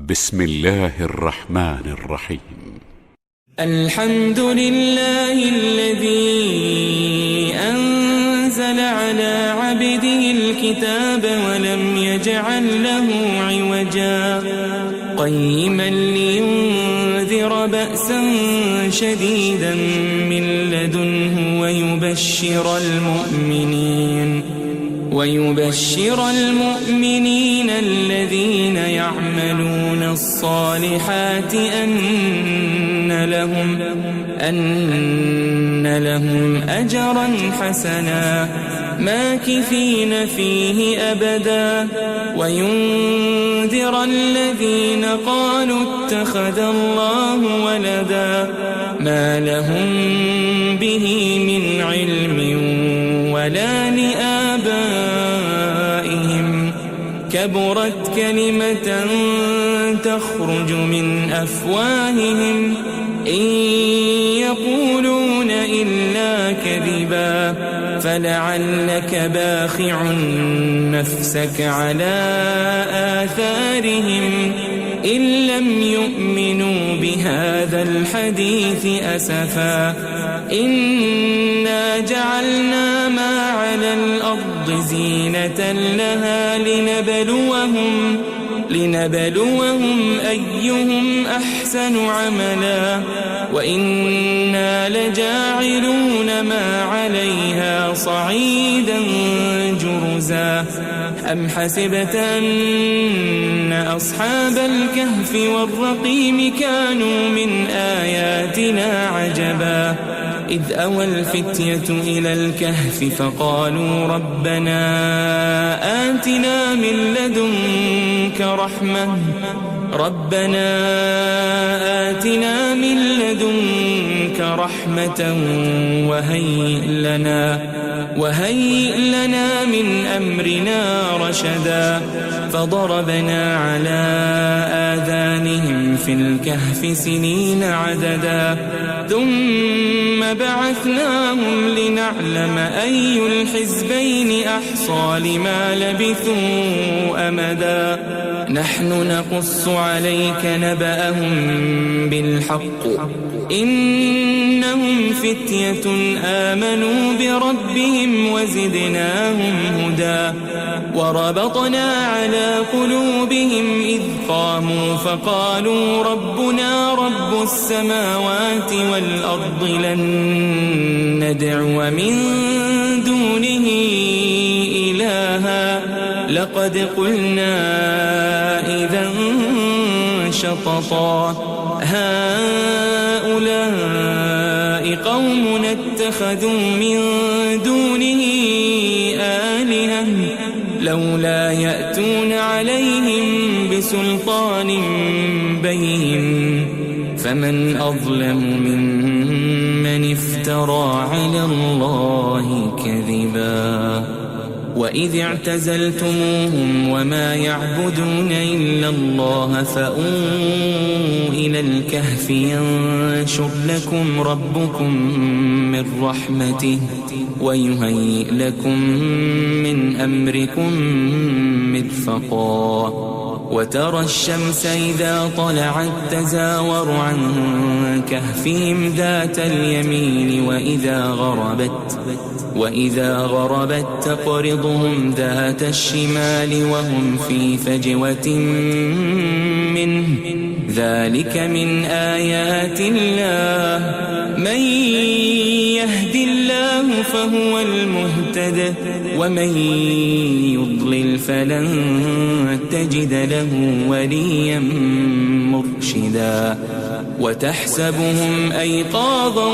بسم الله الرحمن الرحيم. الحمد لله الذي أنزل على عبده الكتاب ولم يجعل له عوجا قيما لينذر بأسا شديدا من لدنه ويبشر المؤمنين الذين يعملون الصالحات أن لهم أجرا حسنا ماكثين فيه أبدا وينذر الذين قالوا اتخذ الله ولدا ما لهم به من علم ولا لآبائهم كبرت كلمة تخرج من أفواههم إن يقولون إلا كذبا فلعلك باخع نفسك على آثارهم إن لم يؤمنوا بهذا الحديث أسفا إنا جعلنا ما على الأرض زينة لها لنبلوهم أيهم أحسن عملا وإنا لجاعلون ما عليها صعيدا جرزا أم حسبت أن أصحاب الكهف والرقيم كانوا من آياتنا عجبا إذ أوى الفتية إلى الكهف فقالوا ربنا آتنا من لدنك رحمة وهيئ لنا من أمرنا رشدا فضربنا على آذانهم في الكهف سنين عددا ثم بعثناهم لنعلم أي الحزبين أحصى لما لبثوا أمدا نحن نقص عليك نبأهم بالحق إنهم فتية آمنوا بربهم وزدناهم هدى وربطنا على قلوبهم إذ قاموا فقالوا ربنا رب السماوات والأرض لن ندعو من دونه إلها لقد قلنا إذا شططا هؤلاء قوم اتخذوا من دونه آلهة لولا يأتون عليهم بسلطان بين فمن أظلم ممن افترى على الله كذبا وإذ اعتزلتموهم وما يعبدون إلا الله فأووا إلى الكهف ينشر لكم ربكم من رحمته ويهيئ لكم من أمركم مرفقا وترى الشمس إذا طلعت تزاور عن كهفهم ذات اليمين وإذا غربت تقرضهم ذات الشمال وهم في فجوة منه ذلك من آيات الله من يهد الله فهو المهتد ومن يضلل فلن تجد له وليا مرشدا وتحسبهم أيقاظا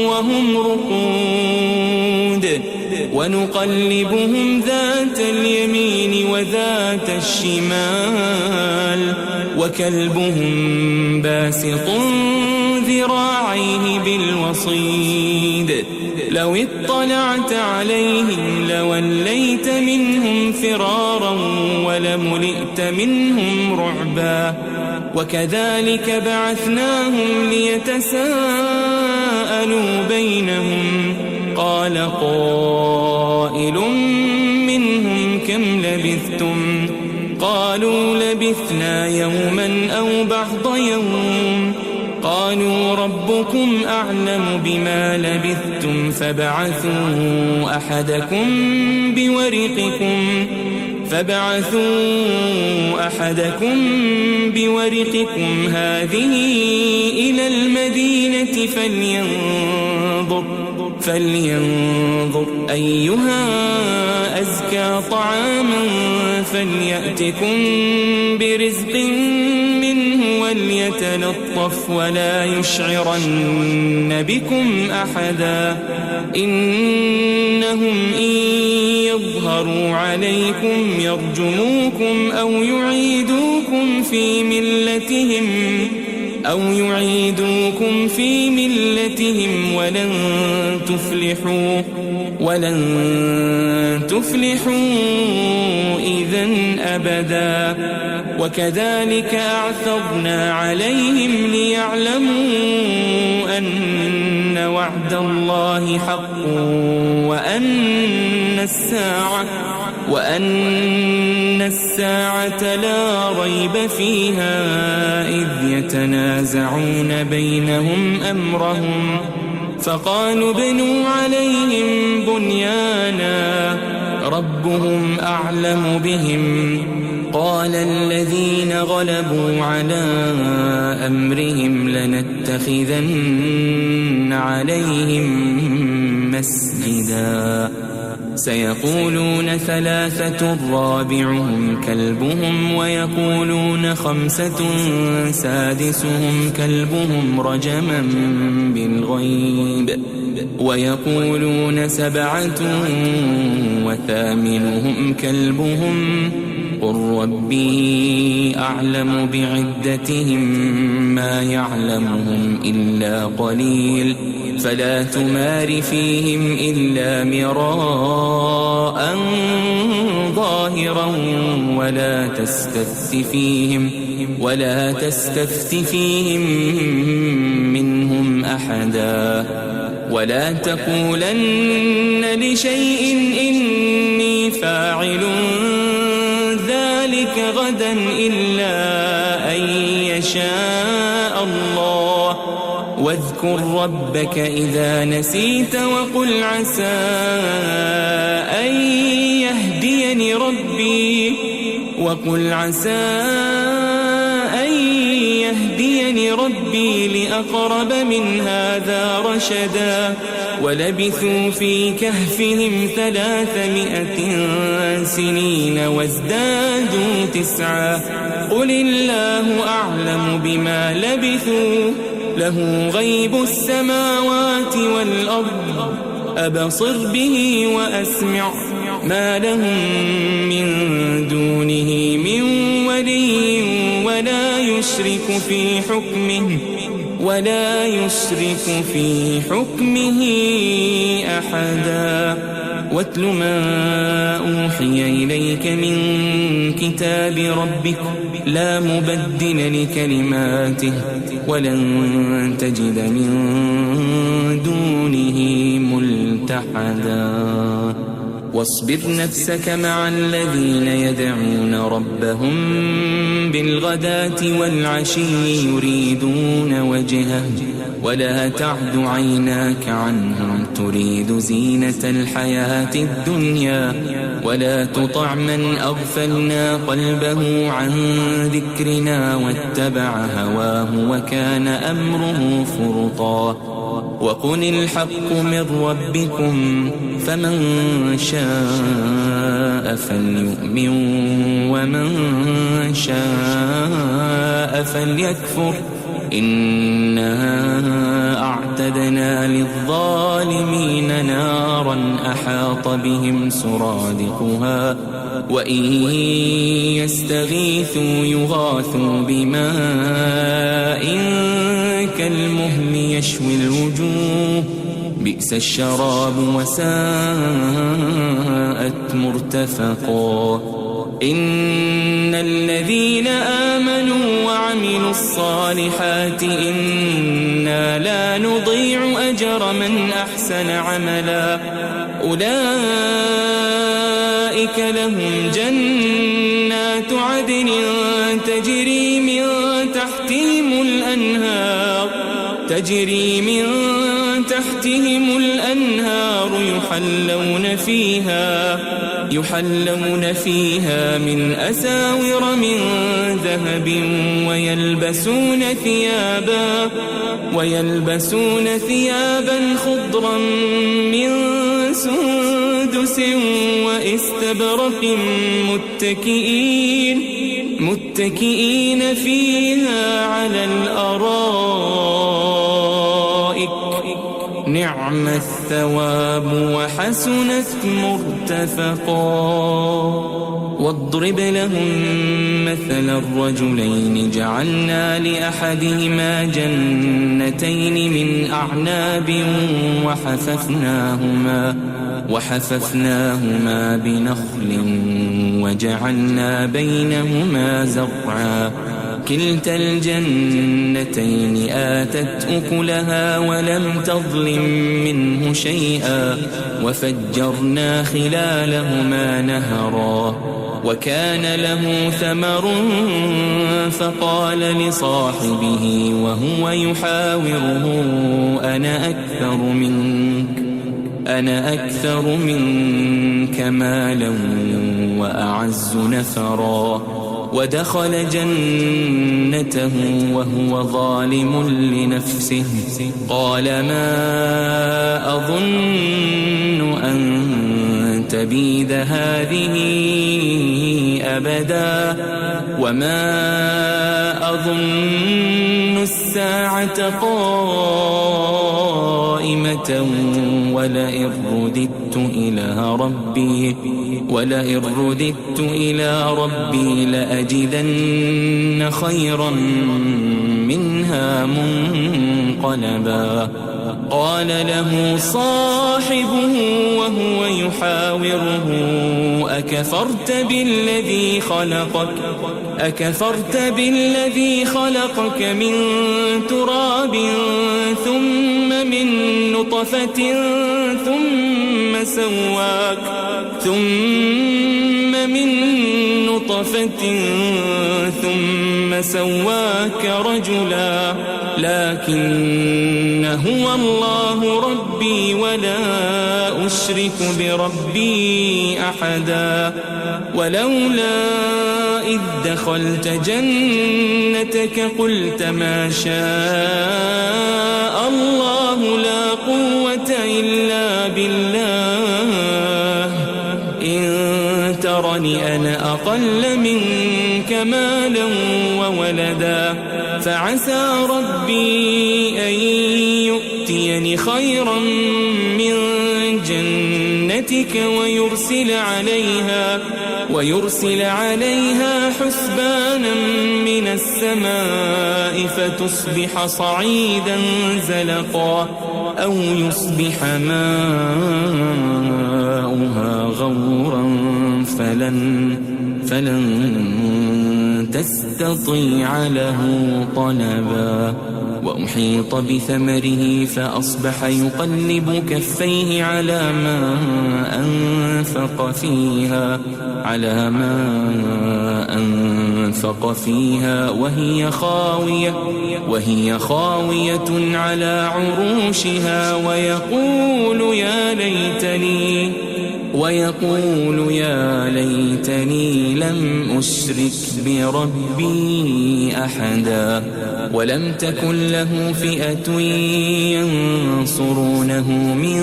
وهم رقود ونقلبهم ذات اليمين وذات الشمال وكلبهم باسط ذراعيه بالوصيد لو اطلعت عليهم لوليت منهم فرارا ولملئت منهم رعبا وكذلك بعثناهم ليتساءلوا بينهم قال قائل منهم كم لبثتم قالوا لبثنا يوما أو بعض يوم قالوا ربكم أعلم بما لبثتم فابعثوا أحدكم بورقكم هذه إلى المدينة فلينظر أيها أزكى طعاما فليأتكم برزق منه وليتلطف ولا يشعرن بكم أحدا إنهم إن يظهروا عليكم يرجموكم أو يعيدوكم في ملتهم ولن تفلحوا إذن أبدا وكذلك أعثرنا عليهم ليعلموا أن وعد الله حق وأن الساعة لا ريب فيها إذ يتنازعون بينهم أمرهم فقالوا ابنوا عليهم بنيانا ربهم أعلم بهم قال الذين غلبوا على أمرهم لنتخذن عليهم مسجدا سيقولون 3 رابعهم كلبهم ويقولون 5 سادسهم كلبهم رجما بالغيب ويقولون 7 وثامنهم كلبهم قل ربي أعلم بعدتهم ما يعلمهم إلا قليل فلا تمار فيهم إلا مراء ظاهرا ولا تستفت فيهم منهم أحدا ولا تقولن لشيء إني فاعل ذلك غدا إلا أن يشاء الله واذكر ربك إذا نسيت وقل عسى أن يهديني ربي لأقرب من هذا رشدا ولبثوا في كهفهم 300 سنين وازدادوا 9 قل الله أعلم بما لبثوا له غيب السماوات والأرض أبصر به وأسمع ما لهم من دونه من ولي ولا يشرك في حكمه أحدا واتل ما أوحي إليك من كتاب ربك لا مبدل لكلماته ولن تجد من دونه ملتحدا واصبر نفسك مع الذين يدعون ربهم بالغداة والعشي يريدون وجهه ولا تعد عيناك عنهم تريد زينة الحياة الدنيا ولا تطع من أغفلنا قلبه عن ذكرنا واتبع هواه وكان أمره فرطا وقل الحق من ربكم فمن شاء فليؤمن ومن شاء فليكفر إنا أعتدنا للظالمين نارا أحاط بهم سرادقها وإن يستغيثوا يغاثوا بماء كالمهل يشوي الوجوه بئس الشراب وساءت مرتفقا إن الذين آمنوا وعملوا الصالحات إنا لا نضيع أجر من أحسن عملا أولئك لهم جنات جنات عدن تجري من تحتهم الأنهار يحلون فيها من أساور من ذهب ويلبسون ثيابا خضرا من سندس وإستبرق متكئين فيها على الأرائك نعم الثواب وحسنت مرتفقا. واضرب لهم مثل الرجلين جعلنا لأحدهما جنتين من أعناب وحففناهما بنخل وجعلنا بينهما زرعا كلتا الجنتين آتت أكلها ولم تظلم منه شيئا وفجرنا خلالهما نهرا. وكان له ثمر فقال لصاحبه وهو يحاوره أنا أكثر منك مالا وأعز نفرا. ودخل جنته وهو ظالم لنفسه قال ما أظن أن تبيد هذه أبدا وما أظن الساعة قائمة ولئن رددت إلى ربي لأجدن خيرا منها منقلبا. قال له صاحبه وهو يحاوره أكفرت بالذي خلقك من تراب ثم من نطفة ثم سواك رجلا لكن هو الله ربي ولا أشرك بربي أحدا. ولولا إذ دخلت جنتك قلت ما شاء الله لا قوة إلا بالله إن ترني أنا أقل منك مالا وولدا فعسى ربي أن يؤتيني خيرا من جنتك ويرسل عليها حسبانا من السماء فتصبح صعيدا زلقا أو يصبح ماؤها غورا فلن تستطيع له طلبا. وأحيط بثمره فأصبح يقلب كفيه على ما أنفق فيها وهي خاوية على عروشها ويقول يا ليتني لم أشرك بربي أحدا. ولم تكن له فئة ينصرونه من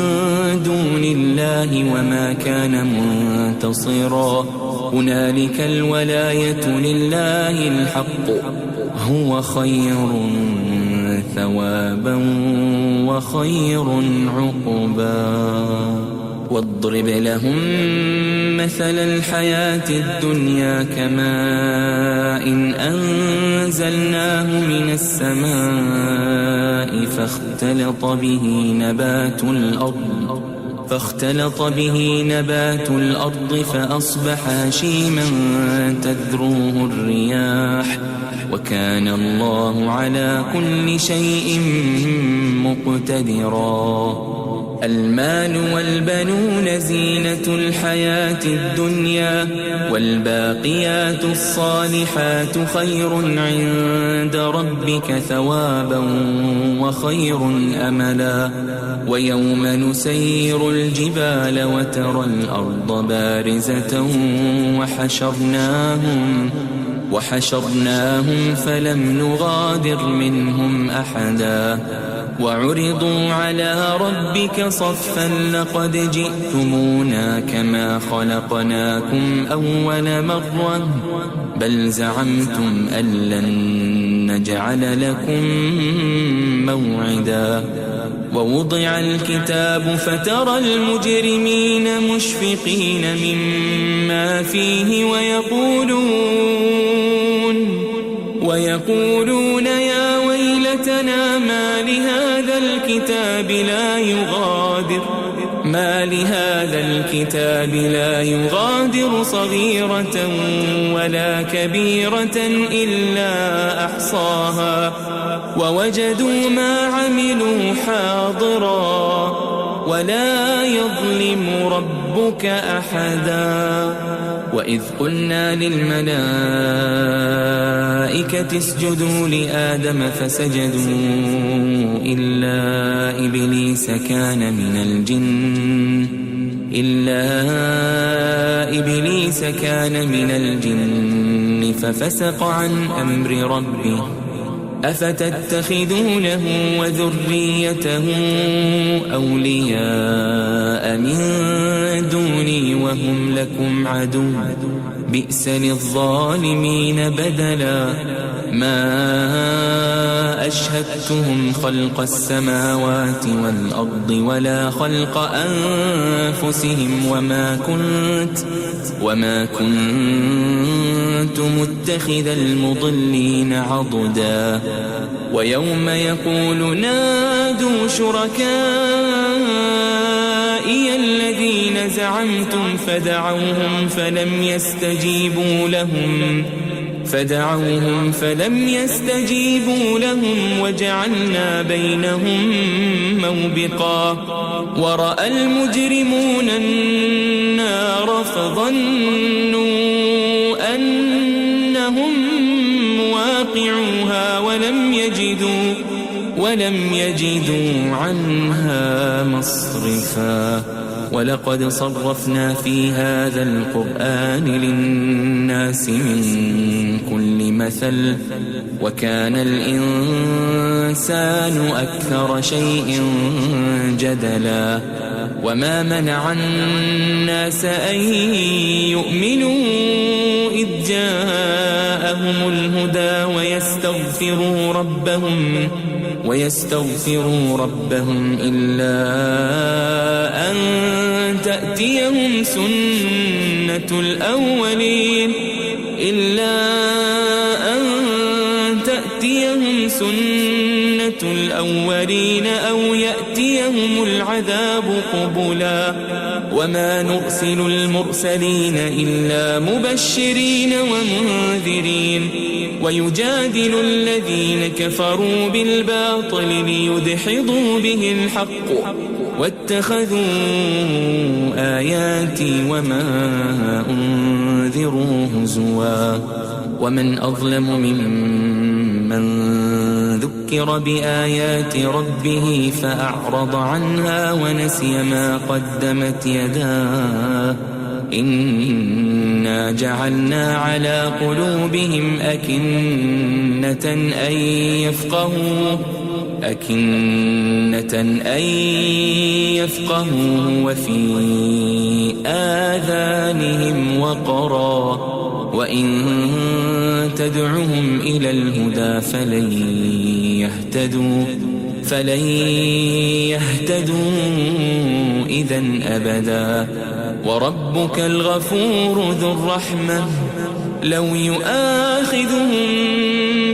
دون الله وما كان منتصرا. هنالك الولاية لله الحق هو خير ثوابا وخير عقبا. واضرب لهم مثل الحياة الدنيا كماء أنزلناه من السماء فاختلط به فاختلط به نبات الأرض فأصبح هشيما تذروه الرياح وكان الله على كل شيء مقتدرا. المال والبنون زينة الحياة الدنيا والباقيات الصالحات خير عند ربك ثوابا وخير أملا. ويوم نسير الجبال وترى الأرض بارزة وحشرناهم فلم نغادر منهم أحدا وعرضوا على ربك صفا لقد جئتمونا كما خلقناكم أول مرة بل زعمتم أن لن نجعل لكم موعدا. ووضع الكتاب فترى المجرمين مشفقين مما فيه ويقولون يا ويلتنا ما لهذا الكتاب لا يغادر صغيرة ولا كبيرة إلا أحصاها ووجدوا ما عملوا حاضرا ولا يظلم ربك أحدا. وإذ قلنا للملائكة اسجدوا لآدم فسجدوا إلا إبليس كان من الجن ففسق عن أمر ربه أفتتخذونه وذريته أولياء من دوني وهم لكم عدو بئس للظالمين بدلا. ما أشهدتهم خلق السماوات والأرض ولا خلق أنفسهم وما كنت متخذ المضلين عضدا. ويوم يقول نادوا شركائي الذين زعمتم فدعوهم فلم يستجيبوا لهم وجعلنا بينهم موبقا. ورأى المجرمون النار فظنوا أنهم مواقعوها ولم يجدوا عنها مصرفا. ولقد صرفنا في هذا القرآن للناس من كل مثل وكان الإنسان أكثر شيء جدلا. وما منع الناس أن يؤمنوا إذ جاءهم الهدى ويستغفروا ربهم إلا أن تأتيهم سنة الأولين أو يأتيهم العذاب قبلا. وما نرسل المرسلين إلا مبشرين ومنذرين ويجادل الذين كفروا بالباطل ليدحضوا به الحق واتخذوا آياتي وما أنذروا هزوا. ومن أظلم ممن ذكر بآيات ربه فأعرض عنها ونسي ما قدمت يداه إنا جعلنا على قلوبهم أكنة أن يفقهوا وفي آذانهم وقرا وإن تدعهم إلى الهدى فلن يهتدوا إذن أبدا. وربك الغفور ذو الرحمة لو يؤاخذهم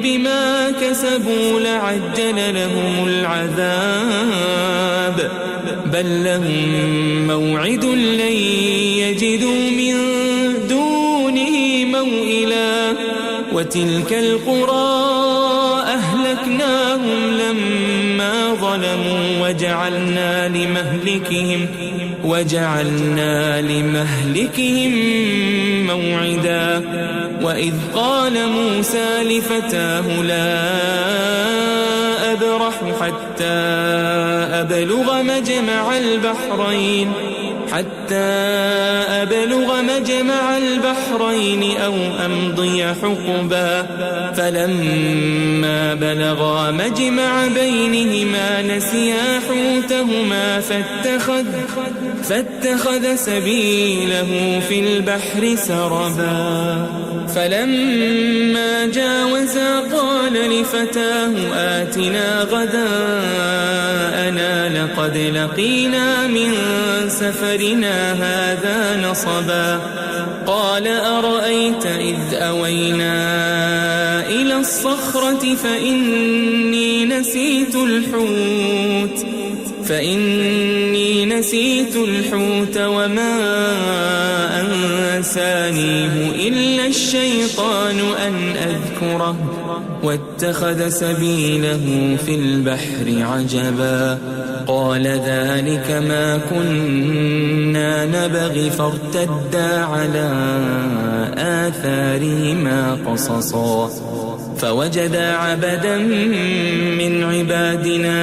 بما كسبوا لعجل لهم العذاب بل لهم موعد لن يجدوا من دونه موئلا وتلك القرى أهلكناهم لما ظلموا وجعلنا لمهلكهم موعدا وإذ قال موسى لفتاه لا أبرح حتى أبلغ مجمع البحرين أو أمضي حقبا فلما بلغا مجمع بينهما نسيا حوتهما فاتخذ سبيله في البحر سربا فلما جاوزا قال لفتاه آتنا غداءنا لقد لقينا من سفرنا هذا نصبا قال أرأيت إذ أوينا إلى الصخرة فإني نسيت الحوت وما أنسانيه إلا الشيطان أن أذكره واتخذ سبيله في البحر عجبا قال ذلك ما كنا نبغي فارتدا على آثارهما قصصا فوجدا عبدا من عبادنا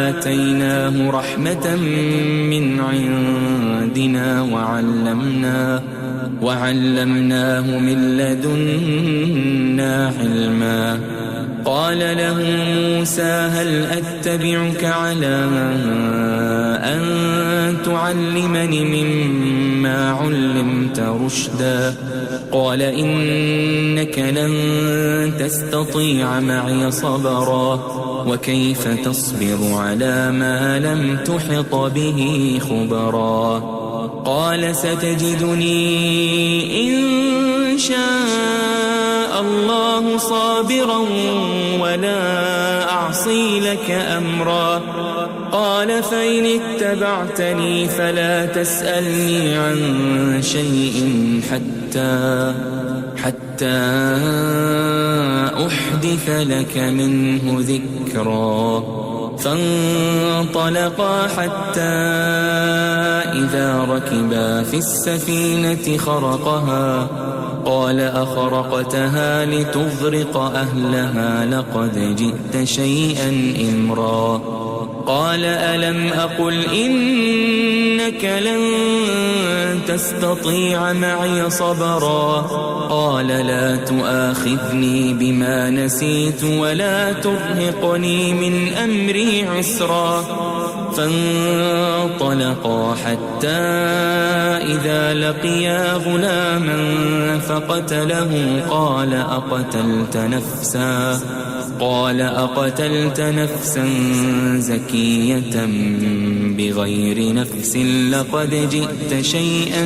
آتيناه رحمة من عندنا وعلمناه من لدنا علما قال له موسى هل أتبعك على أن تعلمني مما علمت رشدا قال إنك لن تستطيع معي صبرا وكيف تصبر على ما لم تحط به خبرا قال ستجدني إن شاء الله صابرا ولا أعصي لك أمرا قال فإن اتبعتني فلا تسألني عن شيء حتى أحدث لك منه ذكرا فانطلقا حتى إذا ركبا في السفينة خرقها قال أخرقتها لتغرق أهلها لقد جئت شيئا إمرا قال ألم أقل إنك لن تستطيع معي صبرا قال لا تؤاخذني بما نسيت ولا ترهقني من أمري عسرا فانطلقا حتى إذا لقيا غلاما فقتله قال أقتلت نفسا زكية بغير نفس لقد جئت شيئا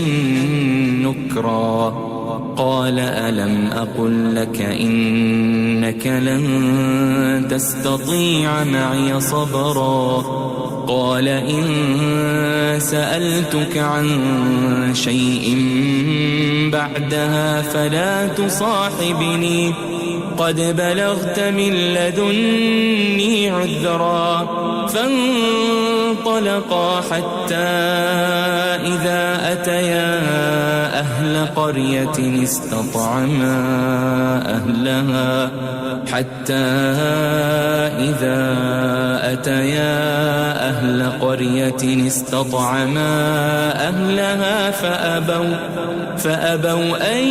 نكرا قال ألم أقل لك إنك لن تستطيع معي صبرا قال إن سألتك عن شيء بعدها فلا تصاحبني قد بلغت من لدني عذرا فانطلقا حتى إذا أتيا أهل قرية استطعما أهلها فأبوا أن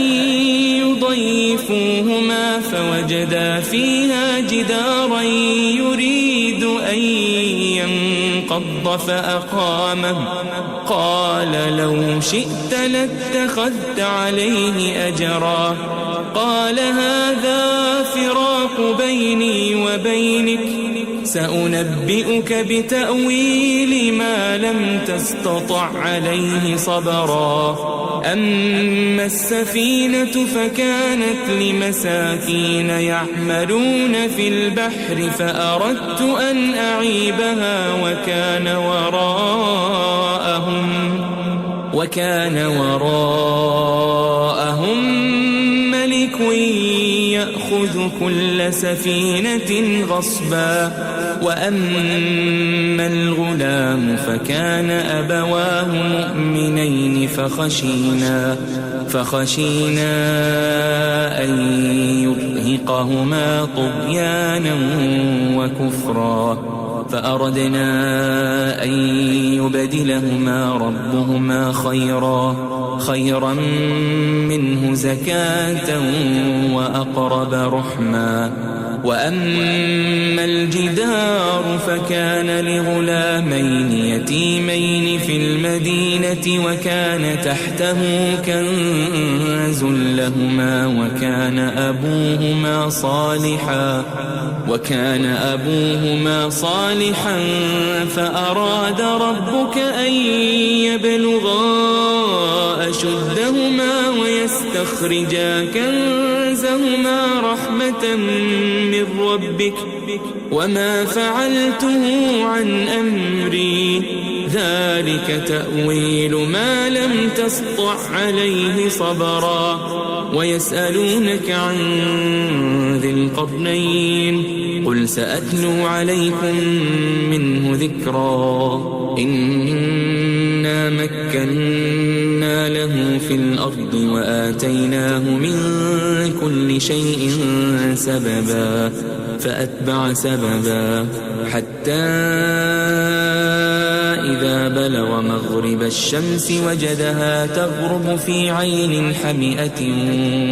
يضيفوهما فوجدا فيها جدارا يريد أن ينقض فأقامه قال لو شئت لاتخذت عليه أجرا قال هذا فراق بيني وبينك سأنبئك بتأويل ما لم تستطع عليه صبرا أما السفينة فكانت لمساكين يعملون في البحر فأردت أن أعيبها وكان وراءهم ملك يأخذ كل سفينة غصبا وأما الغلام فكان أبواه مؤمنين فخشينا أن يرهقهما طغيانا وكفرا فأردنا أن يبدلهما ربهما خيرا منه زكاة وأقرب رحما وأما الجدار فكان لغلامين يتيمين في المدينة وكان تحته كنز لهما وكان أبوهما صالحا فأراد ربك أن يبلغا أشدهما ويستخرجا كنزهما رحمة من ربك وما فعلته عن أمري ذلك تأويل ما لم تسطع عليه صبرا ويسألونك عن ذي القرنين قل سأتلو عليكم منه ذكرا إنا مكنا له في الأرض وآتيناه من كل شيء سببا فأتبع سببا حتى إذا بلغ مغرب الشمس وجدها تغرب في عين حمئة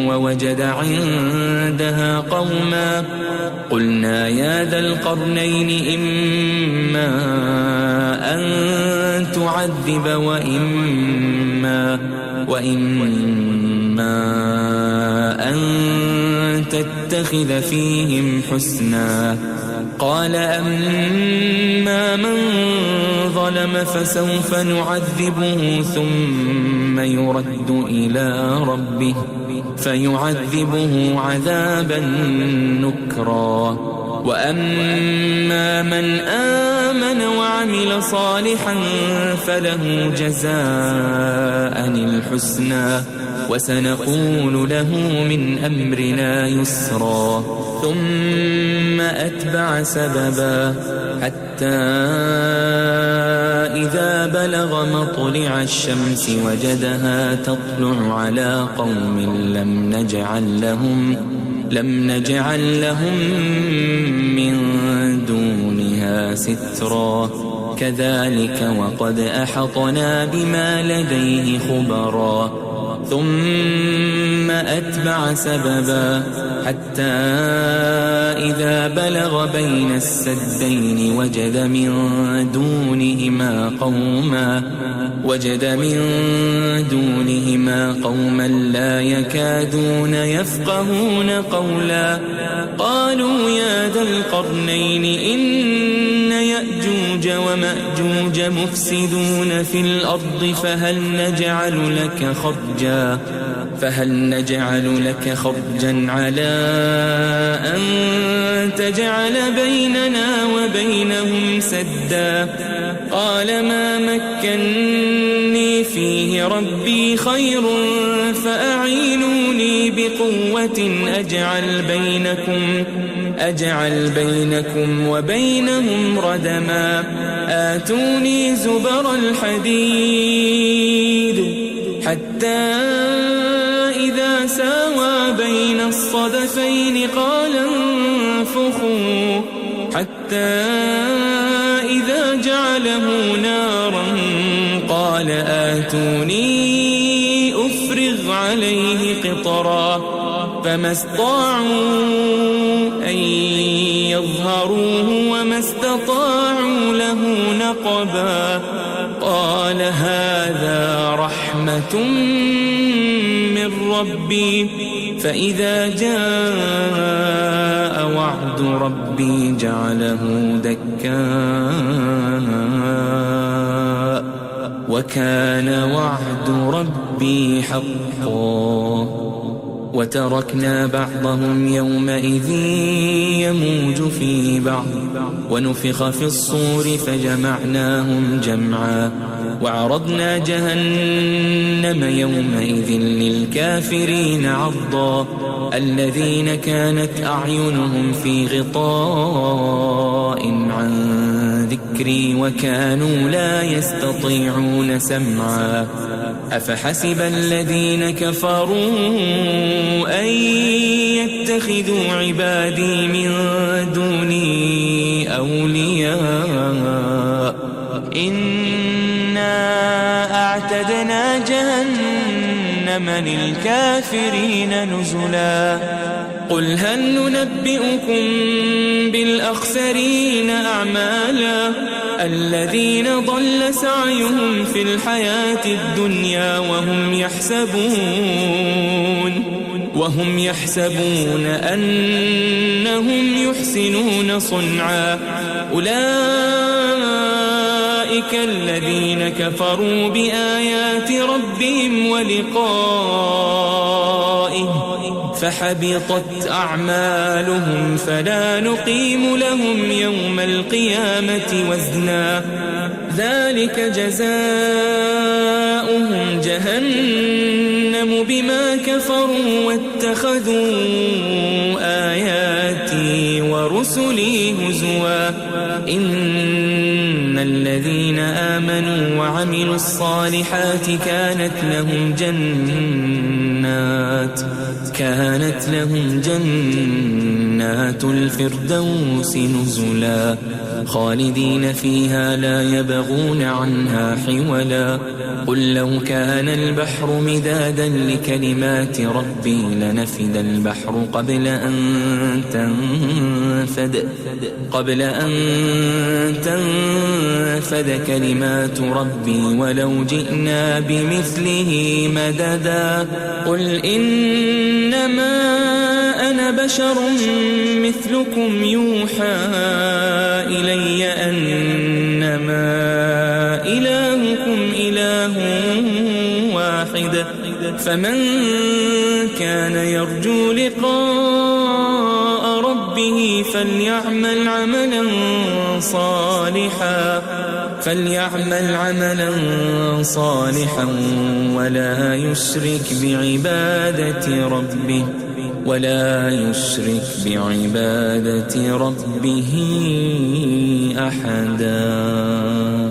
ووجد عندها قوما قلنا يا ذا القرنين إما أن تعذب وإما أن تتخذ فيهم حسنا قال أما من ظلم فسوف نعذبه ثم يرد إلى ربه فيعذبه عذابا نكرا وأما من آمن وعمل صالحا فله جزاء الحسنى وسنقول له من أمرنا يسرا ثم أتبع سببا حتى إذا بلغ مطلع الشمس وجدها تطلع على قوم لم نجعل لهم من دونها سترا كذلك وقد أحطنا بما لديه خبرا ثم أتبع سببا حتى إذا بلغ بين السدين وجد من دونهما قوما لا يكادون يفقهون قولا قالوا يا ذا القرنين إن يأجوج ومأجوج مفسدون في الأرض فهل نجعل لك خرجا على أن تجعل بيننا وبينهم سدا قال ما مكني فيه ربي خير فأعينوني بقوة أجعل بينكم وبينهم ردما آتوني زبر الحديد حتى إذا ساوى بين الصدفين قال انفخوا حتى إذا جعله نارا قال آتوني أفرغ عليه قطرا فما استطاعوا أن يظهروه وما استطاعوا له نقبا قال هذا رحمة من ربي فإذا جاء وعد وعد ربي جعله دكاء وكان وعد ربي حقا وتركنا بعضهم يومئذ يموج في بعض ونفخ في الصور فجمعناهم جمعا وعرضنا جهنم يومئذ للكافرين عرضا الذين كانت أعينهم في غطاء عن ذكري وكانوا لا يستطيعون سمعا أفحسب الذين كفروا أن يتخذوا عبادي من دوني أولياء إنا أعتدنا جهنم للكافرين نزلا قل هل ننبئكم بالأخسرين أعمالا الذين ضل سعيهم في الحياة الدنيا وهم يحسبون أنهم يحسنون صنعا أولئك الذين كفروا بآيات ربهم ولقائه فحبطت أعمالهم فلا نقيم لهم يوم القيامة وزنا ذلك جزاؤهم جهنم بما كفروا واتخذوا آياتي ورسلي هزوا إن الذين آمنوا وعملوا الصالحات كانت لهم جنات الفردوس نزلا خالدين فيها لا يبغون عنها حولا قل لو كان البحر مدادا لكلمات ربي لنفد البحر قبل أن تنفد كلمات ربي ولو جئنا بمثله مددا قل إنما أنا بشر مثلكم يوحى إلي أنما إلهكم إله واحد فمن كان يرجو لقاء ربه فليعمل عملا صالحا ولا يشرك بعبادة ربه أحدا.